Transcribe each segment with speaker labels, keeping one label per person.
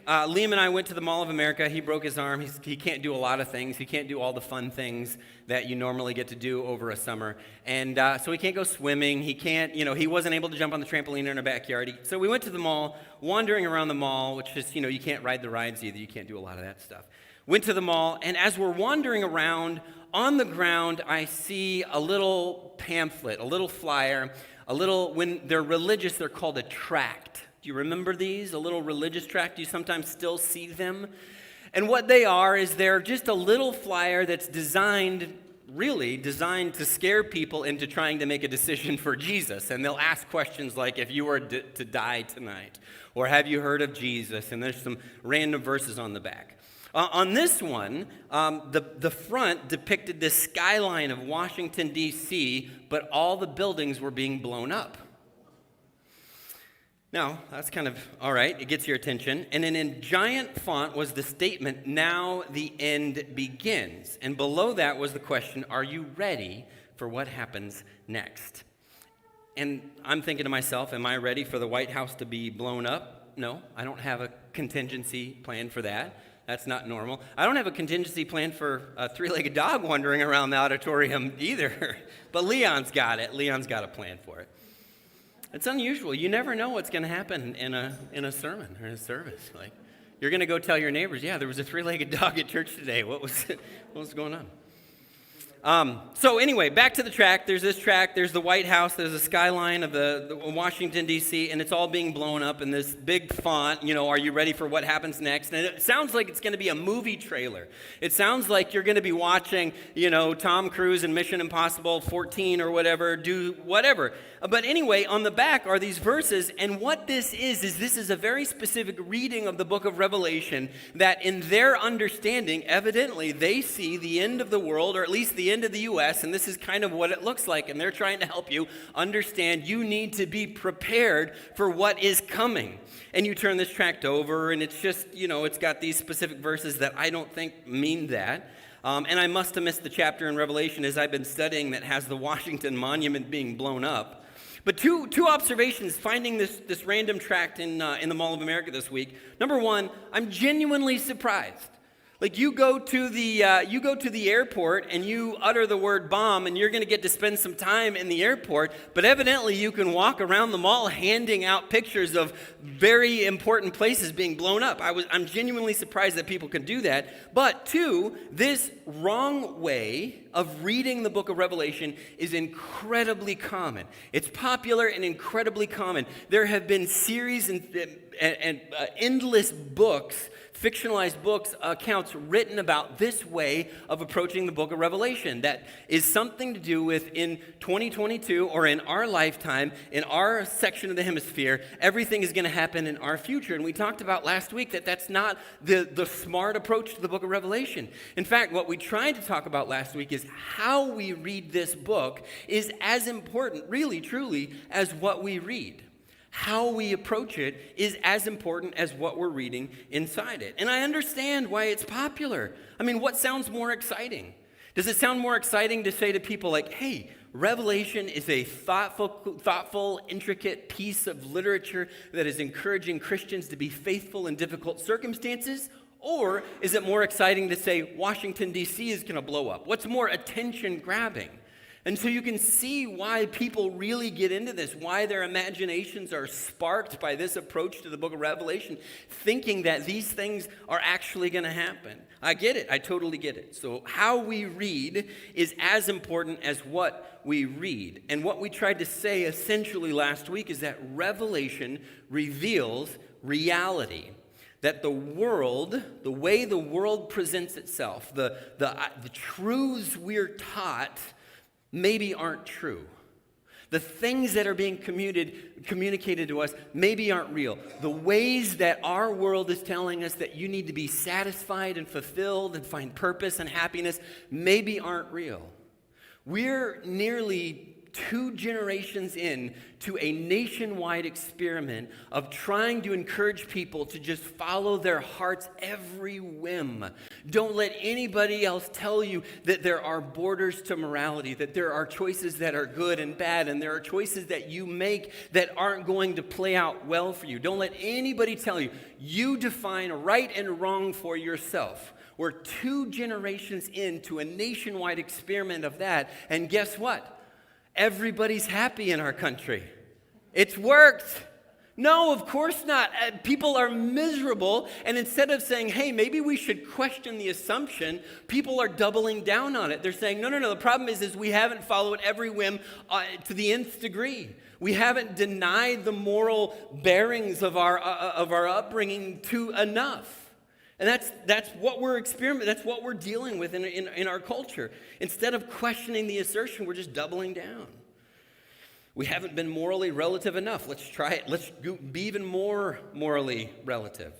Speaker 1: Liam and I went to the Mall of America. He broke his arm. He can't do a lot of things. He can't do all the fun things that you normally get to do over a summer. And so he can't go swimming. He can't, he wasn't able to jump on the trampoline in our backyard. So we went to the mall, wandering around the mall, which is, you can't ride the rides either. You can't do a lot of that stuff. Went to the mall, and as we're wandering around, on the ground, I see a little pamphlet, a little flyer, when they're religious, they're called a tract. Do you remember these? A little religious tract? You sometimes still see them. And what they are is they're just a little flyer that's designed to scare people into trying to make a decision for Jesus. And they'll ask questions like, if you were to die tonight, or have you heard of Jesus? And there's some random verses on the back. On this one, the front depicted this skyline of Washington, D.C., but all the buildings were being blown up. Now, that's kind of all right. It gets your attention. And then in giant font was the statement, "Now the end begins." And below that was the question, are you ready for what happens next? And I'm thinking to myself, am I ready for the White House to be blown up? No, I don't have a contingency plan for that. That's not normal. I don't have a contingency plan for a three-legged dog wandering around the auditorium either. But Leon's got it. Leon's got a plan for it. It's unusual. You never know what's going to happen in a sermon or in a service. Like, you're going to go tell your neighbors, yeah, there was a three-legged dog at church today. What was going on? So anyway, back to the tract. There's this tract. There's the White House. There's a skyline of the Washington, D.C., and it's all being blown up in this big font. Are you ready for what happens next? And it sounds like it's going to be a movie trailer. It sounds like you're going to be watching, Tom Cruise in Mission Impossible 14 or whatever, do whatever. But anyway, on the back are these verses, and what this is a very specific reading of the book of Revelation that in their understanding, evidently, they see the end of the world, or at least the end of the U.S., and this is kind of what it looks like, and they're trying to help you understand you need to be prepared for what is coming. And you turn this tract over, and it's just, it's got these specific verses that I don't think mean that. And I must have missed the chapter in Revelation as I've been studying that has the Washington Monument being blown up. But two observations finding this random tract in the Mall of America this week. Number one, I'm genuinely surprised. Like you go to the airport and you utter the word bomb, and you're going to get to spend some time in the airport. But evidently, you can walk around the mall handing out pictures of very important places being blown up. I'm genuinely surprised that people can do that. But two, this wrong way of reading the book of Revelation is incredibly common. It's popular and incredibly common. There have been series and endless books, fictionalized books, accounts written about this way of approaching the book of Revelation. That is something to do with in 2022 or in our lifetime, in our section of the hemisphere, everything is going to happen in our future. And we talked about last week that that's not the smart approach to the book of Revelation. In fact, what we tried to talk about last week is how we read this book is as important, really, truly, as what we read. How we approach it is as important as what we're reading inside it. And I understand why it's popular. I mean, what sounds more exciting? Does it sound more exciting to say to people like, hey, Revelation is a thoughtful, intricate piece of literature that is encouraging Christians to be faithful in difficult circumstances? Or is it more exciting to say Washington, D.C. is going to blow up? What's more attention-grabbing? And so you can see why people really get into this, why their imaginations are sparked by this approach to the book of Revelation, thinking that these things are actually going to happen. I get it. I totally get it. So how we read is as important as what we read. And what we tried to say essentially last week is that Revelation reveals reality. That the world, the way the world presents itself, the truths we're taught maybe aren't true. The things that are being communicated to us maybe aren't real. The ways that our world is telling us that you need to be satisfied and fulfilled and find purpose and happiness maybe aren't real. We're nearly 2 generations in to a nationwide experiment of trying to encourage people to just follow their heart's every whim. Don't let anybody else tell you that there are borders to morality, that there are choices that are good and bad, and there are choices that you make that aren't going to play out well for you. Don't let anybody tell you. You define right and wrong for yourself. We're 2 generations into a nationwide experiment of that, and guess what? Everybody's happy in our country. It's worked. No, of course not. People are miserable, and instead of saying, hey, maybe we should question the assumption, people are doubling down on it. They're saying, no, the problem is we haven't followed every whim to the nth degree. We haven't denied the moral bearings of our upbringing to enough. And that's what we're experimenting, that's what we're dealing with in our culture. Instead of questioning the assertion, we're just doubling down. We haven't been morally relative enough. Let's try it. Let's be even more morally relative.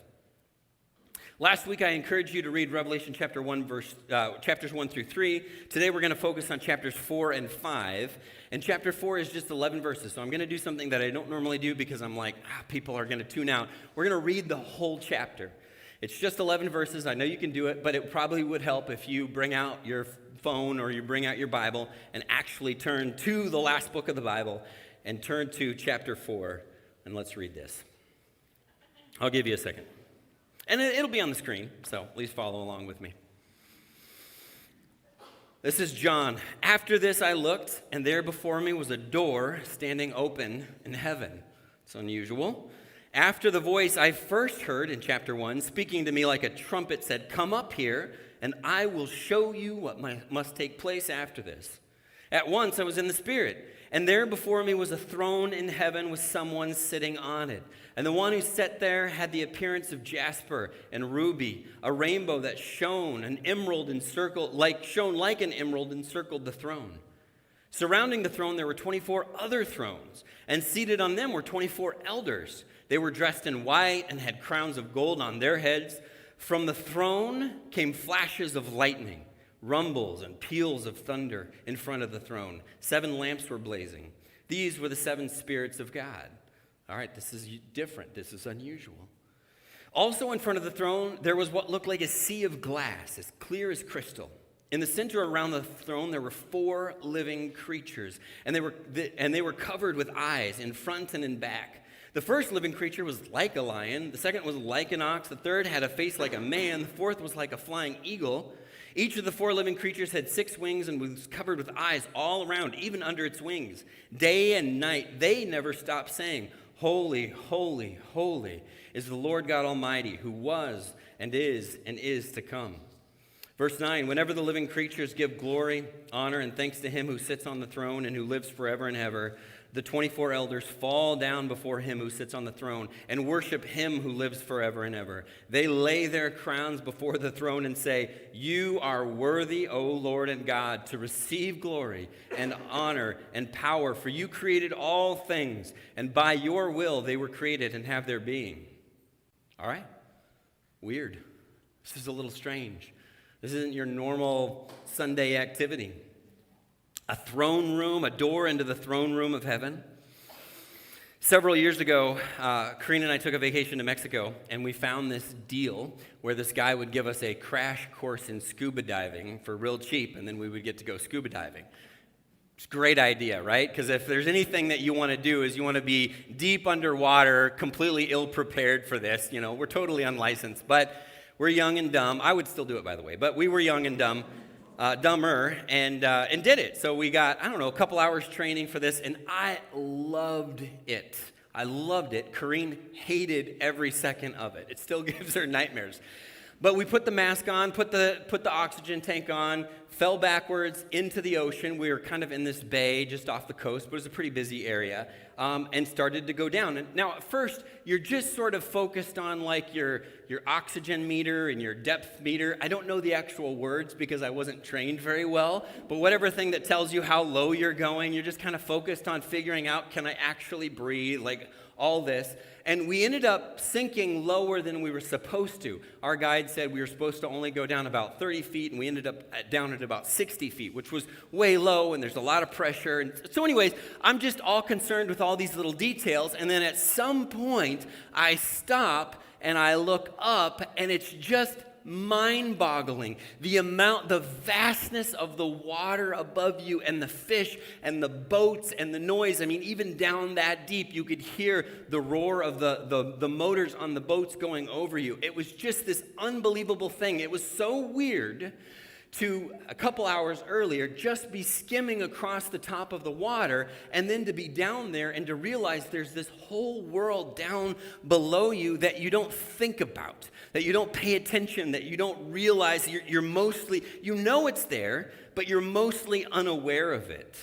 Speaker 1: Last week, I encouraged you to read Revelation chapters 1 through 3. Today, we're going to focus on chapters 4 and 5. And chapter 4 is just 11 verses. So I'm going to do something that I don't normally do because I'm like, people are going to tune out. We're going to read the whole chapter. It's just 11 verses. I know you can do it, but it probably would help if you bring out your phone or you bring out your Bible and actually turn to the last book of the Bible and turn to chapter 4, and let's read this. I'll give you a second. And it'll be on the screen, so please follow along with me. This is John. After this I looked, and there before me was a door standing open in heaven. It's unusual. After the voice I first heard in chapter 1, speaking to me like a trumpet, said, "Come up here, and I will show you what must take place after this." At once I was in the Spirit, and there before me was a throne in heaven with someone sitting on it. And the one who sat there had the appearance of jasper and ruby, a rainbow that shone, an emerald encircled, shone like an emerald encircled the throne. Surrounding the throne there were 24 other thrones, and seated on them were 24 elders. They were dressed in white and had crowns of gold on their heads. From the throne came flashes of lightning, rumbles and peals of thunder in front of the throne. 7 lamps were blazing. These were the 7 spirits of God. All right, this is different. This is unusual. Also in front of the throne, there was what looked like a sea of glass, as clear as crystal. In the center around the throne, there were 4 living creatures, and they were covered with eyes in front and in back. The first living creature was like a lion. The second was like an ox. The third had a face like a man. The fourth was like a flying eagle. Each of the 4 living creatures had 6 wings and was covered with eyes all around, even under its wings. Day and night, they never stopped saying, "Holy, holy, holy is the Lord God Almighty, who was and is to come." Verse 9, whenever the living creatures give glory, honor, and thanks to him who sits on the throne and who lives forever and ever, the 24 elders fall down before him who sits on the throne and worship him who lives forever and ever. They lay their crowns before the throne and say, "You are worthy, O Lord and God, to receive glory and honor and power, for you created all things, and by your will they were created and have their being." All right? Weird. This is a little strange. This isn't your normal Sunday activity. A throne room, a door into the throne room of heaven. Several years ago, Karina and I took a vacation to Mexico, and we found this deal where this guy would give us a crash course in scuba diving for real cheap, and then we would get to go scuba diving. It's a great idea, right? Because if there's anything that you want to do is you want to be deep underwater, completely ill-prepared for this. You know, we're totally unlicensed, but we're young and dumb. I would still do it, by the way, but we were young and dumb. Dumber, and did it. So we got, a couple hours training for this, and I loved it. I loved it. Karine hated every second of it. It still gives her nightmares. But we put the mask on, put the oxygen tank on, fell backwards into the ocean. We were kind of in this bay just off the coast, but it was a pretty busy area, and started to go down. And now, at first, you're just sort of focused on like your oxygen meter and your depth meter. I don't know the actual words because I wasn't trained very well, but whatever thing that tells you how low you're going, you're just kind of focused on figuring out, can I actually breathe? Like, all this. And we ended up sinking lower than we were supposed to. Our guide said we were supposed to only go down about 30 feet, and we ended up down at about 60 feet, which was way low, and there's a lot of pressure. And so anyways, I'm just all concerned with all these little details, and then at some point, I stop, and I look up, and it's just mind-boggling. The vastness of the water above you and the fish and the boats and the noise. I mean, even down that deep, you could hear the roar of the motors on the boats going over you. It was just this unbelievable thing. It was so weird to, a couple hours earlier, just be skimming across the top of the water, and then to be down there and to realize there's this whole world down below you that you don't think about, that you don't pay attention, that you don't realize. You're mostly, you know it's there, but you're mostly unaware of it.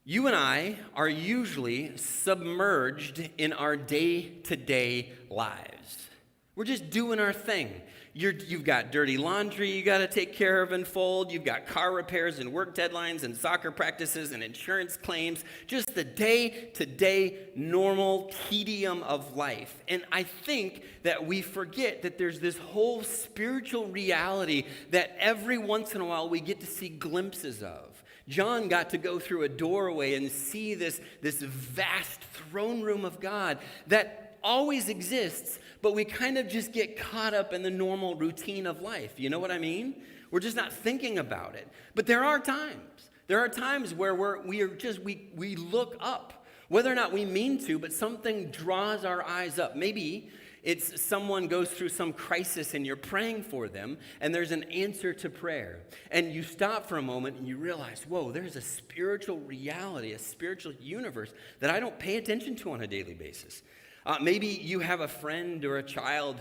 Speaker 1: You and I are usually submerged in our day-to-day lives. We're just doing our thing. You've got dirty laundry you got to take care of and fold. You've got car repairs and work deadlines and soccer practices and insurance claims. Just the day-to-day normal tedium of life. And I think that we forget that there's this whole spiritual reality that every once in a while we get to see glimpses of. John got to go through a doorway and see this vast throne room of God that always exists, but we kind of just get caught up in the normal routine of life. You know what I mean? We're just not thinking about it. But there are times where we look up, whether or not we mean to, but something draws our eyes up. Maybe it's someone goes through some crisis and you're praying for them, and there's an answer to prayer. And you stop for a moment and you realize, whoa, there's a spiritual reality, a spiritual universe that I don't pay attention to on a daily basis. Maybe you have a friend or a child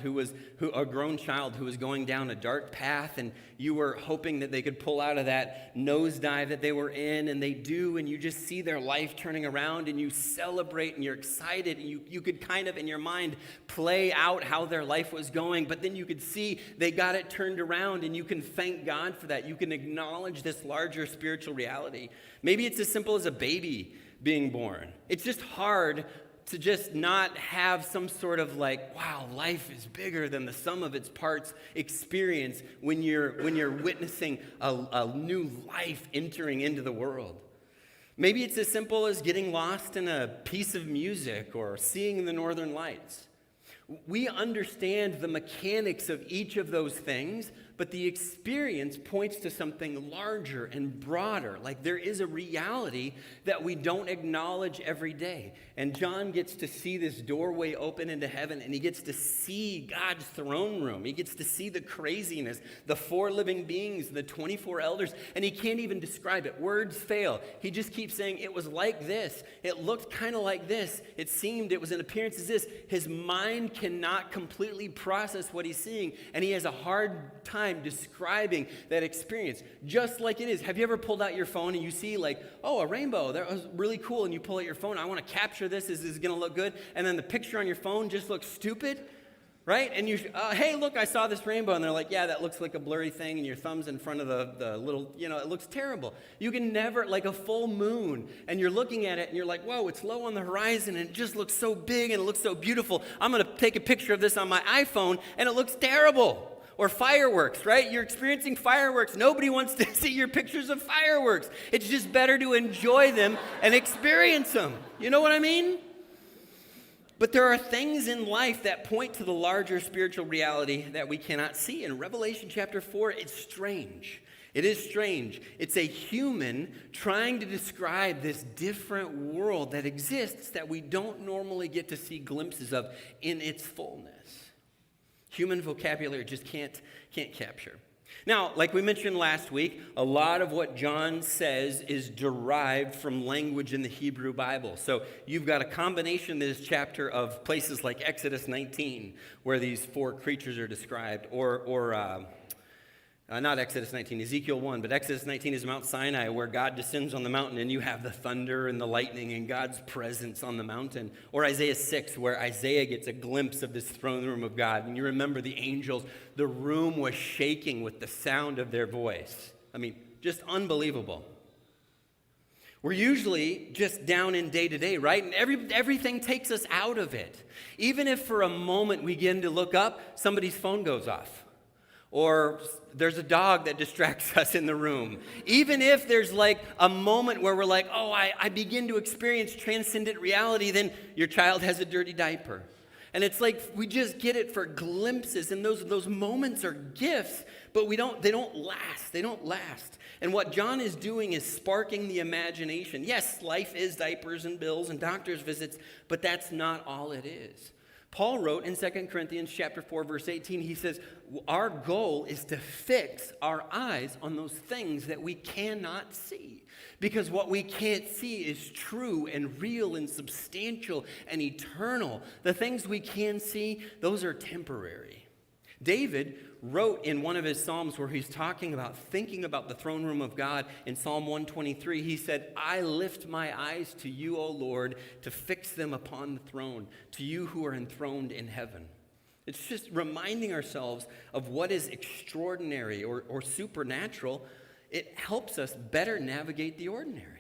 Speaker 1: a grown child who was going down a dark path, and you were hoping that they could pull out of that nosedive that they were in, and they do, and you just see their life turning around, and you celebrate, and you're excited, and you could kind of in your mind play out how their life was going, but then you could see they got it turned around, and you can thank God for that. You can acknowledge this larger spiritual reality. Maybe it's as simple as a baby being born. It's just hard to just not have some sort of like, wow, life is bigger than the sum of its parts experience when you're witnessing a new life entering into the world. Maybe it's as simple as getting lost in a piece of music or seeing the northern lights. We understand the mechanics of each of those things, but the experience points to something larger and broader. Like there is a reality that we don't acknowledge every day. And John gets to see this doorway open into heaven, and he gets to see God's throne room. He gets to see the craziness, the 4 living beings, the 24 elders, and he can't even describe it. Words fail. He just keeps saying, it was like this. It looked kind of like this. It seemed, it was an appearance as this. His mind cannot completely process what he's seeing, and he has a hard time describing that experience, just like it is. Have you ever pulled out your phone and you see like, oh, a rainbow, that was really cool, and you pull out your phone, I want to capture this, is this going to look good? And then the picture on your phone just looks stupid, right? And you, hey, look, I saw this rainbow, and they're like, yeah, that looks like a blurry thing, and your thumb's in front of the little, it looks terrible. You can never, like a full moon, and you're looking at it, and you're like, whoa, it's low on the horizon, and it just looks so big, and it looks so beautiful. I'm going to take a picture of this on my iPhone, and it looks terrible. Or fireworks, right? You're experiencing fireworks. Nobody wants to see your pictures of fireworks. It's just better to enjoy them and experience them. You know what I mean? But there are things in life that point to the larger spiritual reality that we cannot see. In Revelation chapter 4, it's strange. It is strange. It's a human trying to describe this different world that exists that we don't normally get to see glimpses of in its fullness. Human vocabulary just can't capture. Now, like we mentioned last week, a lot of what John says is derived from language in the Hebrew Bible. So you've got a combination in this chapter of places like Exodus 19, where these 4 creatures are described, or not Exodus 19, Ezekiel 1, but Exodus 19 is Mount Sinai, where God descends on the mountain, and you have the thunder and the lightning and God's presence on the mountain. Or Isaiah 6, where Isaiah gets a glimpse of this throne room of God. And you remember the angels, the room was shaking with the sound of their voice. I mean, just unbelievable. We're usually just down in day to day, right? And everything takes us out of it. Even if for a moment we begin to look up, somebody's phone goes off. Or there's a dog that distracts us in the room. Even if there's like a moment where we're like, oh, I begin to experience transcendent reality, then your child has a dirty diaper. And it's like we just get it for glimpses, and those moments are gifts, but they don't last. And what John is doing is sparking the imagination. Yes, life is diapers and bills and doctor's visits, but that's not all it is. Paul wrote in 2 Corinthians chapter 4, verse 18, he says, our goal is to fix our eyes on those things that we cannot see. Because what we can't see is true and real and substantial and eternal. The things we can see, those are temporary. David wrote in one of his Psalms where he's thinking about the throne room of God in Psalm 123, he said, I lift my eyes to you, O Lord, to fix them upon the throne, to you who are enthroned in heaven. It's just reminding ourselves of what is extraordinary or supernatural. It helps us better navigate the ordinary.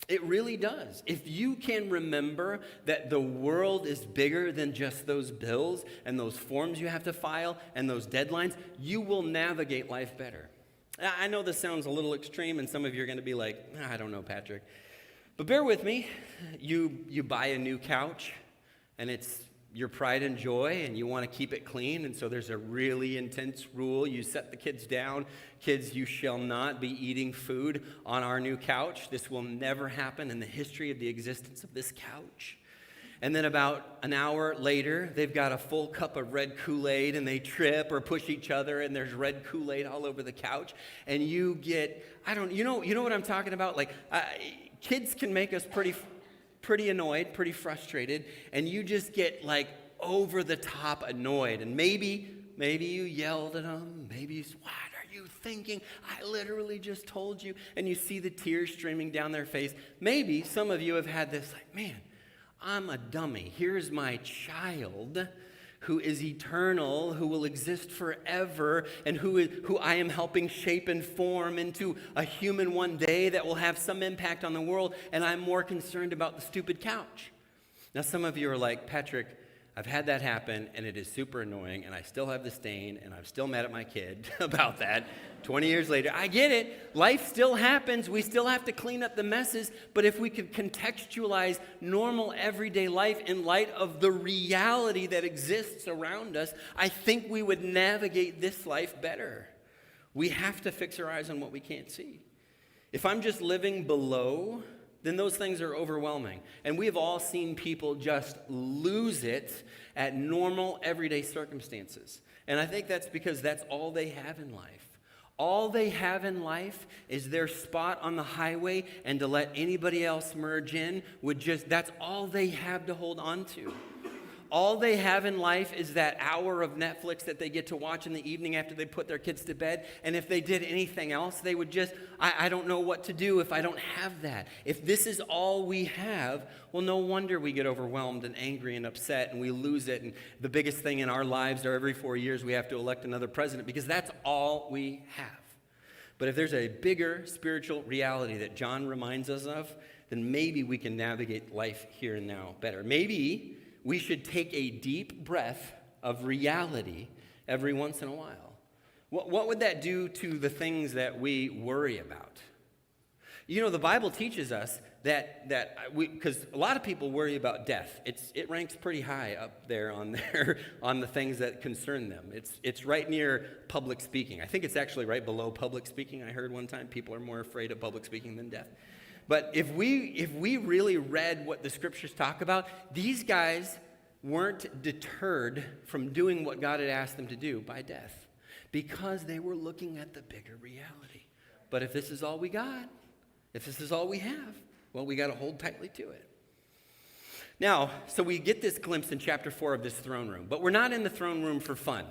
Speaker 1: It really does. If you can remember that the world is bigger than just those bills and those forms you have to file and those deadlines, you will navigate life better. I know this sounds a little extreme, and some of you are going to be like, I don't know, Patrick. But bear with me. You buy a new couch, and it's your pride and joy, and you want to keep it clean, and so there's a really intense rule. You set the kids down. Kids, you shall not be eating food on our new couch. This will never happen in the history of the existence of this couch. And then about an hour later, they've got a full cup of red Kool-Aid, and they trip or push each other, and there's red Kool-Aid all over the couch, and you get, you know what I'm talking about? Like, kids can make us pretty annoyed, pretty frustrated, and you just get like over the top annoyed. And maybe you yelled at them, maybe you said, what are you thinking? I literally just told you. And you see the tears streaming down their face. Maybe some of you have had this like, man, I'm a dummy. Here's my child who is eternal, who will exist forever, and who I am helping shape and form into a human one day that will have some impact on the world, and I'm more concerned about the stupid couch. Now, some of you are like, Patrick, I've had that happen, and it is super annoying, and I still have the stain, and I'm still mad at my kid about that 20 years later. I get it. Life still happens. We still have to clean up the messes, but if we could contextualize normal everyday life in light of the reality that exists around us, I think we would navigate this life better. We have to fix our eyes on what we can't see. If I'm just living below, then those things are overwhelming. And we have all seen people just lose it at normal, everyday circumstances. And I think that's because that's all they have in life. All they have in life is their spot on the highway, and to let anybody else merge in that's all they have to hold on to. All they have in life is that hour of Netflix that they get to watch in the evening after they put their kids to bed. And if they did anything else, they would I don't know what to do if I don't have that. If this is all we have, well, no wonder we get overwhelmed and angry and upset and we lose it. And the biggest thing in our lives are every 4 years we have to elect another president, because that's all we have. But if there's a bigger spiritual reality that John reminds us of, then maybe we can navigate life here and now better. Maybe we should take a deep breath of reality every once in a while. What would that do to the things that we worry about? You know, the Bible teaches us that because a lot of people worry about death. It ranks pretty high up there on the things that concern them. It's right near public speaking. I think it's actually right below public speaking. I heard one time people are more afraid of public speaking than death. But if we really read what the scriptures talk about, these guys weren't deterred from doing what God had asked them to do by death, because they were looking at the bigger reality. But if this is all we got, if this is all we have, well, we got to hold tightly to it. Now, so we get this glimpse in chapter 4 of this throne room, but we're not in the throne room for fun.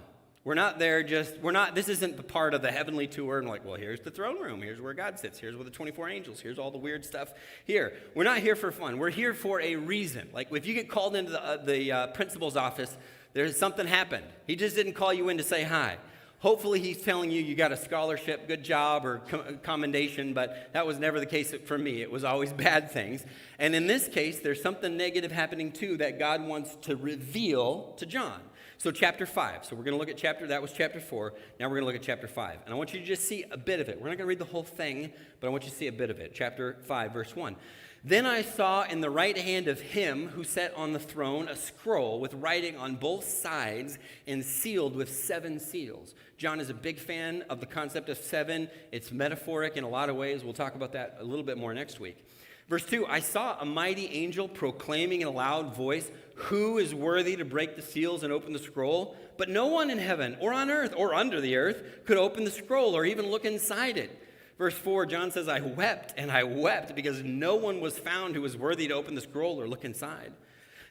Speaker 1: We're not there this isn't the part of the heavenly tour and like, well, here's the throne room. Here's where God sits. Here's where the 24 angels. Here's all the weird stuff here. We're not here for fun. We're here for a reason. Like if you get called into the principal's office, there's something happened. He just didn't call you in to say hi. Hopefully he's telling you got a scholarship, good job, or commendation, but that was never the case for me. It was always bad things. And in this case, there's something negative happening too that God wants to reveal to John. So chapter 5. So we're going to look at that was chapter 4. Now we're going to look at chapter 5. And I want you to just see a bit of it. We're not going to read the whole thing, but I want you to see a bit of it. Chapter 5, verse 1. Then I saw in the right hand of him who sat on the throne a scroll with writing on both sides and sealed with 7 seals. John is a big fan of the concept of 7. It's metaphoric in a lot of ways. We'll talk about that a little bit more next week. Verse 2, I saw a mighty angel proclaiming in a loud voice, who is worthy to break the seals and open the scroll? But no one in heaven or on earth or under the earth could open the scroll or even look inside it. Verse 4, John says, I wept because no one was found who was worthy to open the scroll or look inside.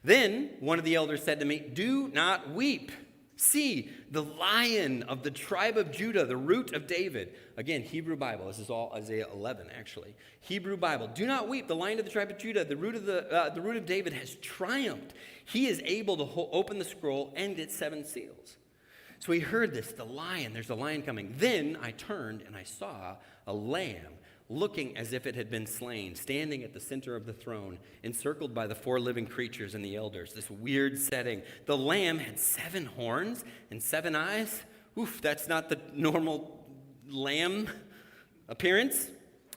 Speaker 1: Then one of the elders said to me, do not weep. See, the Lion of the tribe of Judah, the root of David. Again, Hebrew Bible. This is all Isaiah 11, actually. Hebrew Bible. Do not weep. The Lion of the tribe of Judah, the root of David, has triumphed. He is able to open the scroll and its 7 seals. So he heard this, the lion. There's a lion coming. Then I turned and I saw a lamb looking as if it had been slain, standing at the center of the throne, encircled by the 4 living creatures and the elders. This weird setting. The lamb had 7 horns and 7 eyes. Oof, that's not the normal lamb appearance.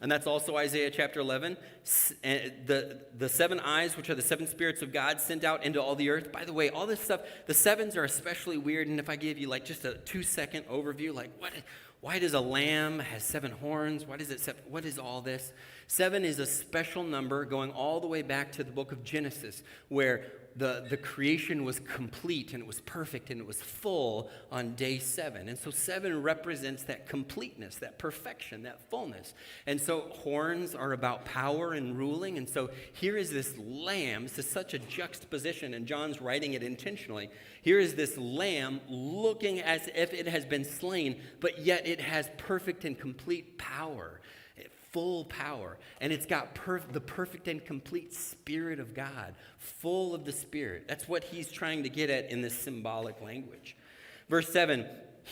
Speaker 1: And that's also Isaiah chapter 11. The 7 eyes, which are the 7 spirits of God sent out into all the earth. By the way, all this stuff, the 7s are especially weird. And if I gave you like just a 2-second overview, like why does a lamb have 7 horns? What is all this? 7 is a special number going all the way back to the book of Genesis, where the creation was complete and it was perfect and it was full on day 7. And so 7 represents that completeness, that perfection, that fullness. And so horns are about power and ruling. And so here is this lamb. This is such a juxtaposition, and John's writing it intentionally. Here is this lamb looking as if it has been slain, but yet it has perfect and complete power. Full power, and it's got the perfect and complete Spirit of God, full of the Spirit. That's what he's trying to get at in this symbolic language. Verse 7,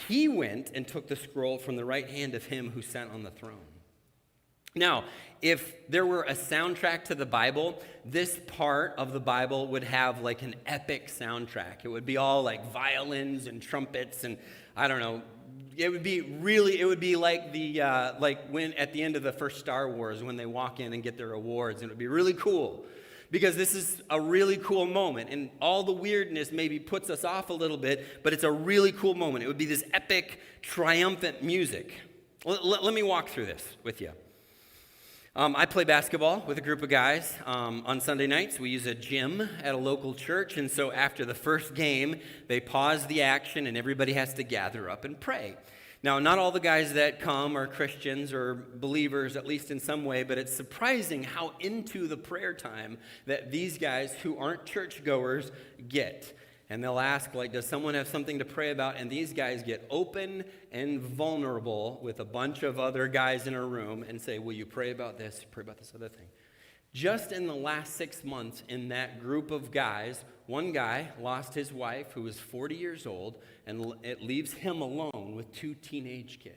Speaker 1: he went and took the scroll from the right hand of him who sat on the throne. Now, if there were a soundtrack to the Bible, this part of the Bible would have like an epic soundtrack. It would be all like violins and trumpets and, I don't know, it would be like like when at the end of the first Star Wars when they walk in and get their awards, and it would be really cool because this is a really cool moment, and all the weirdness maybe puts us off a little bit, but it's a really cool moment. It would be this epic, triumphant music. Let me walk through this with you. I play basketball with a group of guys. On Sunday nights, we use a gym at a local church, and so after the first game, they pause the action, and everybody has to gather up and pray. Now, not all the guys that come are Christians or believers, at least in some way, but it's surprising how into the prayer time that these guys who aren't churchgoers get. And they'll ask, like, does someone have something to pray about? And these guys get open and vulnerable with a bunch of other guys in a room and say, will you pray about this, pray about this other thing? Just in the last 6 months in that group of guys, one guy lost his wife who was 40 years old, and it leaves him alone with 2 teenage kids.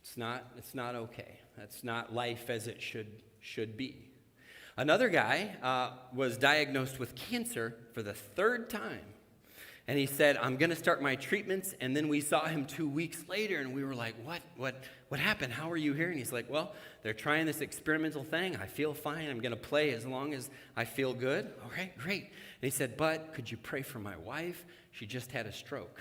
Speaker 1: It's not okay. That's not life as it should be. Another guy was diagnosed with cancer for the 3rd time. And he said, I'm going to start my treatments. And then we saw him 2 weeks later, and we were like, what happened? How are you here? And he's like, well, they're trying this experimental thing. I feel fine. I'm going to play as long as I feel good. Okay, great. And he said, but could you pray for my wife? She just had a stroke.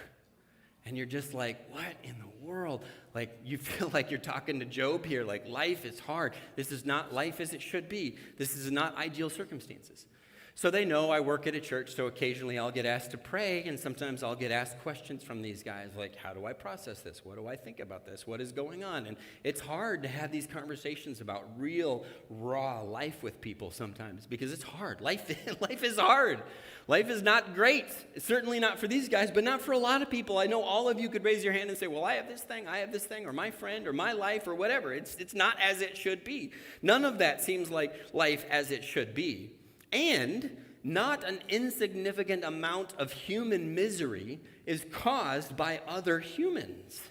Speaker 1: And you're just like, what in the world? Like, you feel like you're talking to Job here. Like, life is hard. This is not life as it should be. This is not ideal circumstances. So they know I work at a church, so occasionally I'll get asked to pray, and sometimes I'll get asked questions from these guys, like, how do I process this? What do I think about this? What is going on? And it's hard to have these conversations about real, raw life with people sometimes, because it's hard. Life is hard. Life is not great. It's certainly not for these guys, but not for a lot of people. I know all of you could raise your hand and say, well, I have this thing, or my friend, or my life, or whatever. It's not as it should be. None of that seems like life as it should be. And not an insignificant amount of human misery is caused by other humans.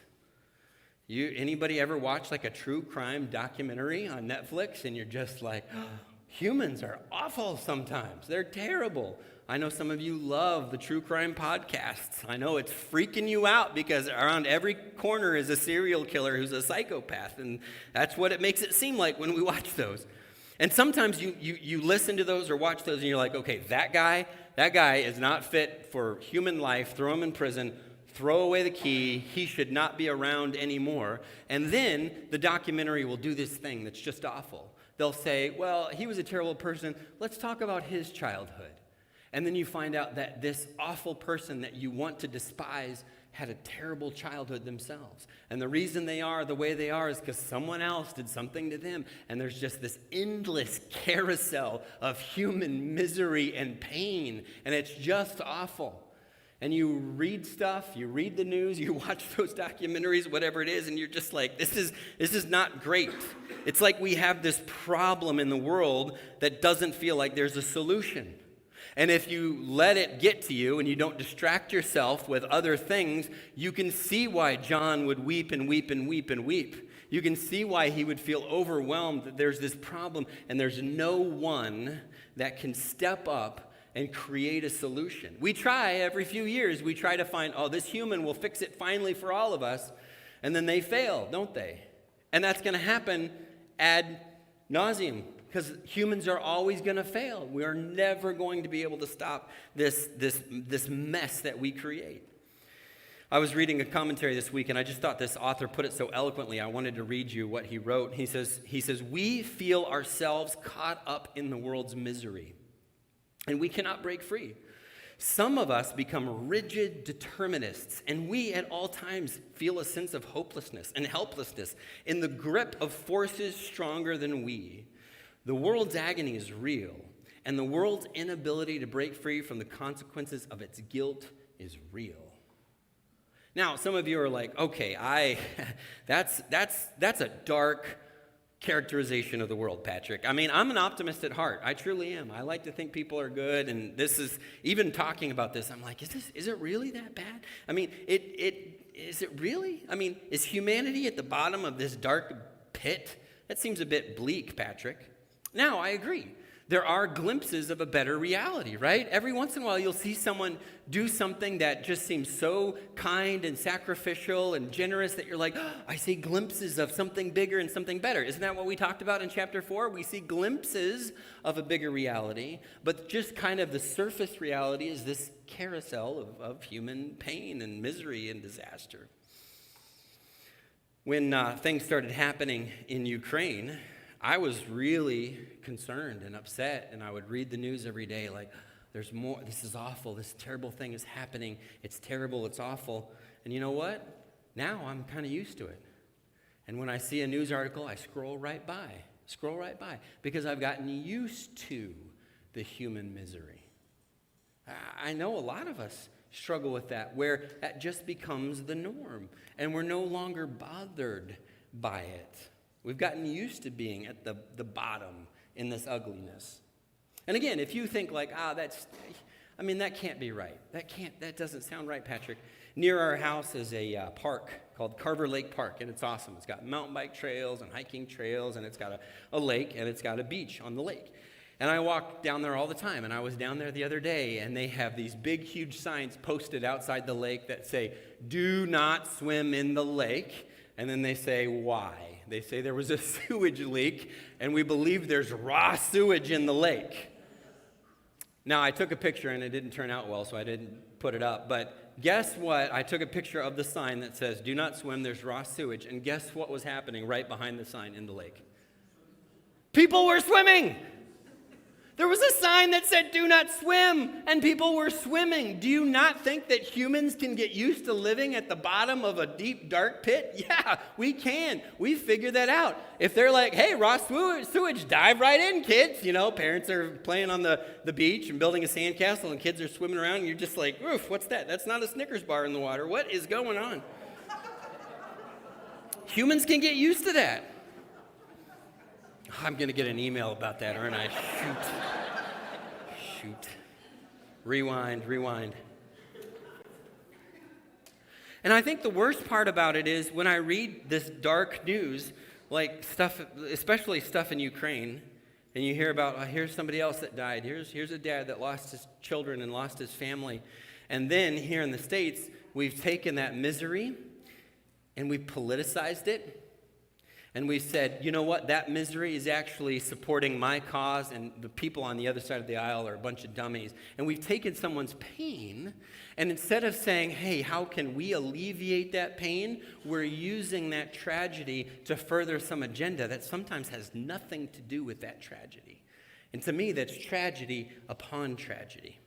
Speaker 1: Anybody ever watch like a true crime documentary on Netflix and you're just like, oh, humans are awful sometimes. They're terrible. I know some of you love the true crime podcasts. I know it's freaking you out because around every corner is a serial killer who's a psychopath, and that's what it makes it seem like when we watch those. And sometimes you listen to those or watch those and you're like, okay, that guy is not fit for human life. Throw him in prison. Throw away the key. He should not be around anymore. And then the documentary will do this thing that's just awful. They'll say, well, he was a terrible person. Let's talk about his childhood. And then you find out that this awful person that you want to despise had a terrible childhood themselves. And the reason they are the way they are is because someone else did something to them. And there's just this endless carousel of human misery and pain. And it's just awful. And you read stuff, you read the news, you watch those documentaries, whatever it is, and you're just like, this is not great. It's like we have this problem in the world that doesn't feel like there's a solution. And if you let it get to you and you don't distract yourself with other things, you can see why John would weep and weep and weep and weep. You can see why he would feel overwhelmed that there's this problem and there's no one that can step up and create a solution. We try every few years, we try to find, oh, this human will fix it finally for all of us, and then they fail, don't they? And that's going to happen ad nauseum, because humans are always going to fail. We are never going to be able to stop this mess that we create. I was reading a commentary this week, and I just thought this author put it so eloquently. I wanted to read you what he wrote. He says, we feel ourselves caught up in the world's misery, and we cannot break free. Some of us become rigid determinists, and we at all times feel a sense of hopelessness and helplessness in the grip of forces stronger than we. The world's agony is real, and the world's inability to break free from the consequences of its guilt is real. Now, some of you are like, okay, that's a dark characterization of the world, Patrick. I mean, I'm an optimist at heart. I truly am. I like to think people are good, and this is, even talking about this, I'm like, is it really that bad? I mean, is it really? I mean, is humanity at the bottom of this dark pit? That seems a bit bleak, Patrick. Now, I agree. There are glimpses of a better reality, right? Every once in a while, you'll see someone do something that just seems so kind and sacrificial and generous that you're like, oh, I see glimpses of something bigger and something better. Isn't that what we talked about in chapter 4? We see glimpses of a bigger reality, but just kind of the surface reality is this carousel of human pain and misery and disaster. When things started happening in Ukraine, I was really concerned and upset, and I would read the news every day like, there's more, this is awful, this terrible thing is happening, it's terrible, it's awful. And you know what? Now I'm kind of used to it. And when I see a news article, I scroll right by, because I've gotten used to the human misery. I know a lot of us struggle with that, where that just becomes the norm, and we're no longer bothered by it. We've gotten used to being at the bottom in this ugliness. And again, if you think like, that can't be right. That doesn't sound right, Patrick. Near our house is a park called Carver Lake Park, and it's awesome. It's got mountain bike trails and hiking trails, and it's got a lake, and it's got a beach on the lake. And I walk down there all the time, and I was down there the other day, and they have these big, huge signs posted outside the lake that say, do not swim in the lake. And then they say, why? They say there was a sewage leak, and we believe there's raw sewage in the lake. Now, I took a picture, and it didn't turn out well, so I didn't put it up. But guess what? I took a picture of the sign that says, do not swim, there's raw sewage. And guess what was happening right behind the sign in the lake? People were swimming. There was a sign that said, do not swim, and people were swimming. Do you not think that humans can get used to living at the bottom of a deep, dark pit? Yeah, we can. We figured that out. If they're like, hey, raw sewage, dive right in, kids. You know, parents are playing on the beach and building a sandcastle, and kids are swimming around, and you're just like, oof, what's that? That's not a Snickers bar in the water. What is going on? Humans can get used to that. I'm going to get an email about that, aren't I? Shoot. Rewind. And I think the worst part about it is when I read this dark news, like stuff, especially stuff in Ukraine, and you hear about, here's somebody else that died. Here's a dad that lost his children and lost his family. And then here in the States, we've taken that misery and we've politicized it. And we said, you know what, that misery is actually supporting my cause, and the people on the other side of the aisle are a bunch of dummies. And we've taken someone's pain, and instead of saying, hey, how can we alleviate that pain, we're using that tragedy to further some agenda that sometimes has nothing to do with that tragedy. And to me, that's tragedy upon tragedy.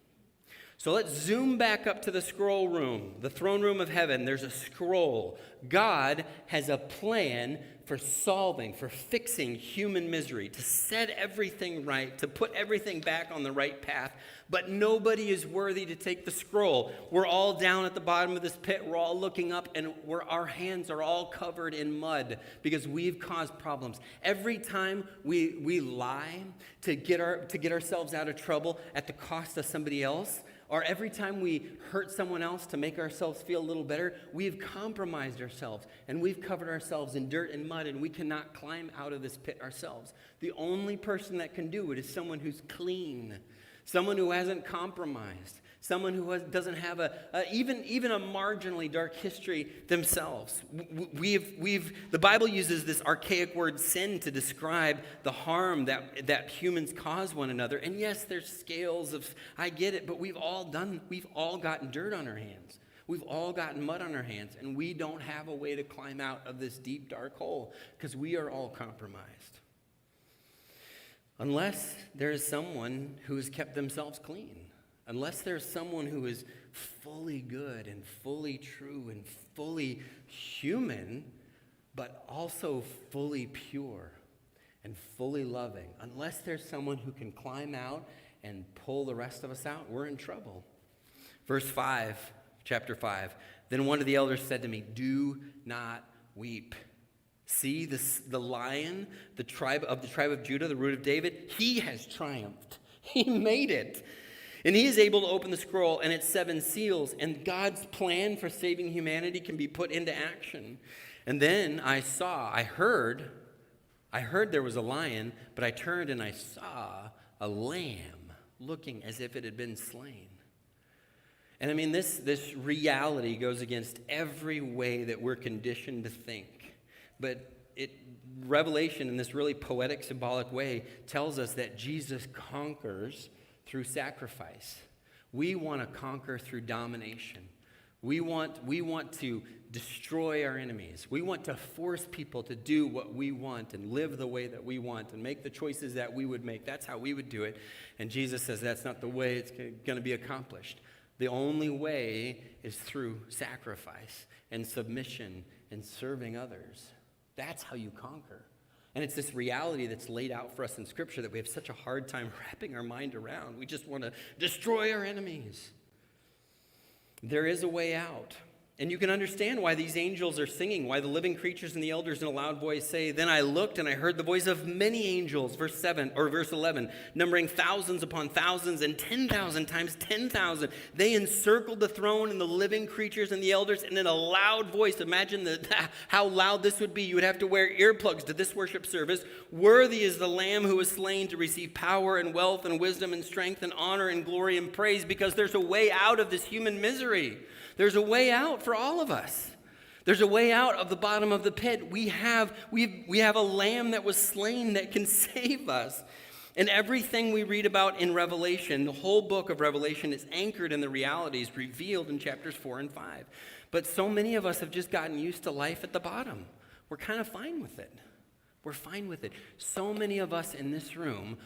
Speaker 1: So let's zoom back up to the scroll room, the throne room of heaven. There's a scroll. God has a plan for solving, for fixing human misery, to set everything right, to put everything back on the right path. But nobody is worthy to take the scroll. We're all down at the bottom of this pit. We're all looking up, and our hands are all covered in mud because we've caused problems. Every time we lie to get ourselves out of trouble at the cost of somebody else, or every time we hurt someone else to make ourselves feel a little better, we've compromised ourselves, and we've covered ourselves in dirt and mud, and we cannot climb out of this pit ourselves. The only person that can do it is someone who's clean, someone who hasn't compromised, someone who doesn't have even a marginally dark history themselves. The Bible uses this archaic word sin to describe the harm that humans cause one another. And yes, there's scales of, I get it, but we've all gotten dirt on our hands. We've all gotten mud on our hands, and we don't have a way to climb out of this deep, dark hole because we are all compromised. Unless there is someone who has kept themselves clean. Unless there's someone who is fully good and fully true and fully human, but also fully pure and fully loving. Unless there's someone who can climb out and pull the rest of us out, we're in trouble. Verse 5, chapter 5. Then one of the elders said to me, do not weep. See, the lion, the tribe of Judah, the root of David, he has triumphed. He made it. And he is able to open the scroll and its 7 seals, and God's plan for saving humanity can be put into action. And then I heard there was a lion, but I turned and I saw a lamb looking as if it had been slain. And I mean, this reality goes against every way that we're conditioned to think. But Revelation, in this really poetic, symbolic way, tells us that Jesus conquers through sacrifice. We want to conquer through domination. We want to destroy our enemies. We want to force people to do what we want and live the way that we want and make the choices that we would make. That's how we would do it. And Jesus says that's not the way it's going to be accomplished. The only way is through sacrifice and submission and serving others. That's how you conquer. And it's this reality that's laid out for us in Scripture that we have such a hard time wrapping our mind around. We just want to destroy our enemies. There is a way out. And you can understand why these angels are singing, why the living creatures and the elders in a loud voice say, then I looked and I heard the voice of many angels, verse 11, numbering thousands upon thousands and 10,000 times 10,000. They encircled the throne and the living creatures and the elders, and in a loud voice, imagine how loud this would be. You would have to wear earplugs to this worship service. Worthy is the Lamb who was slain to receive power and wealth and wisdom and strength and honor and glory and praise, because there's a way out of this human misery. There's a way out for all of us. There's a way out of the bottom of the pit. We have a lamb that was slain that can save us. And everything we read about in Revelation, the whole book of Revelation, is anchored in the realities revealed in chapters 4 and 5. But so many of us have just gotten used to life at the bottom. We're kind of fine with it. We're fine with it. So many of us in this room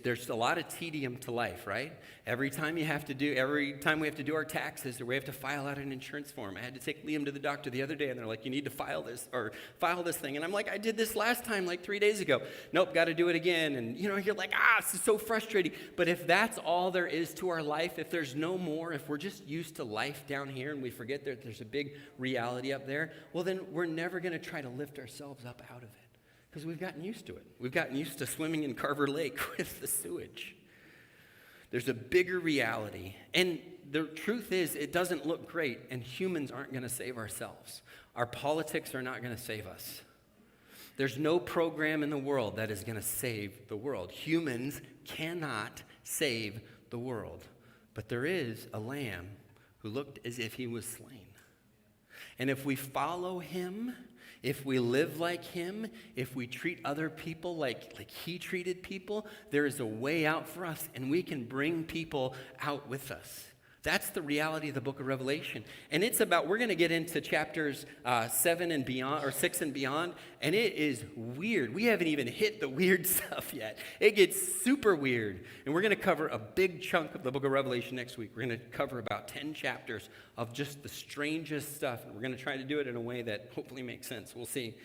Speaker 1: there's a lot of tedium to life, right? Every time we have to do our taxes, or we have to file out an insurance form. I had to take Liam to the doctor the other day, and they're like, you need to file this thing. And I'm like, I did this last time, like 3 days ago. Nope, got to do it again. And you're like, this is so frustrating. But if that's all there is to our life, if there's no more, if we're just used to life down here and we forget that there's a big reality up there, well, then we're never going to try to lift ourselves up out of it. Because we've gotten used to it. We've gotten used to swimming in Carver Lake with the sewage. There's a bigger reality. And the truth is, it doesn't look great, and humans aren't going to save ourselves. Our politics are not going to save us. There's no program in the world that is going to save the world. Humans cannot save the world. But there is a lamb who looked as if he was slain. And if we follow him, if we live like him, if we treat other people like he treated people, there is a way out for us, and we can bring people out with us. That's the reality of the book of Revelation. And it's about, we're going to get into chapters 7 and beyond, or 6 and beyond, and it is weird. We haven't even hit the weird stuff yet. It gets super weird. And we're going to cover a big chunk of the book of Revelation next week. We're going to cover about 10 chapters of just the strangest stuff. And we're going to try to do it in a way that hopefully makes sense. We'll see.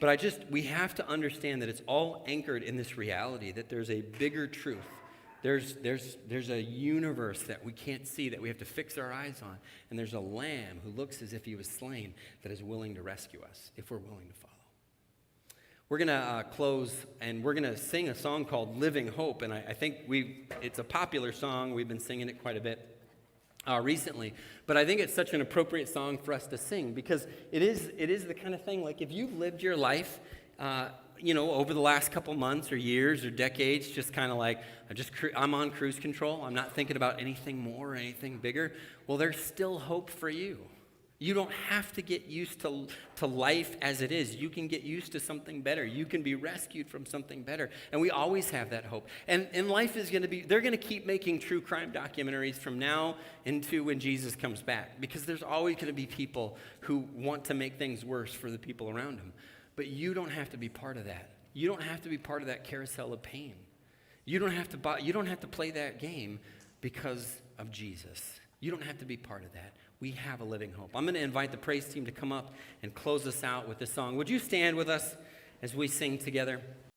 Speaker 1: But we have to understand that it's all anchored in this reality, that there's a bigger truth. There's a universe that we can't see, that we have to fix our eyes on. And there's a lamb who looks as if he was slain, that is willing to rescue us if we're willing to follow. We're going to close, and we're going to sing a song called Living Hope. And I think it's a popular song. We've been singing it quite a bit recently. But I think it's such an appropriate song for us to sing, because it is the kind of thing, like if you've lived your life over the last couple months or years or decades, just kind of like, I'm on cruise control. I'm not thinking about anything more or anything bigger. Well, there's still hope for you. You don't have to get used to life as it is. You can get used to something better. You can be rescued from something better. And we always have that hope. And life is going to be, they're going to keep making true crime documentaries from now into when Jesus comes back, because there's always going to be people who want to make things worse for the people around them. But you don't have to be part of that. You don't have to be part of that carousel of pain. You don't have to play that game because of Jesus. You don't have to be part of that. We have a living hope. I'm going to invite the praise team to come up and close us out with this song. Would you stand with us as we sing together?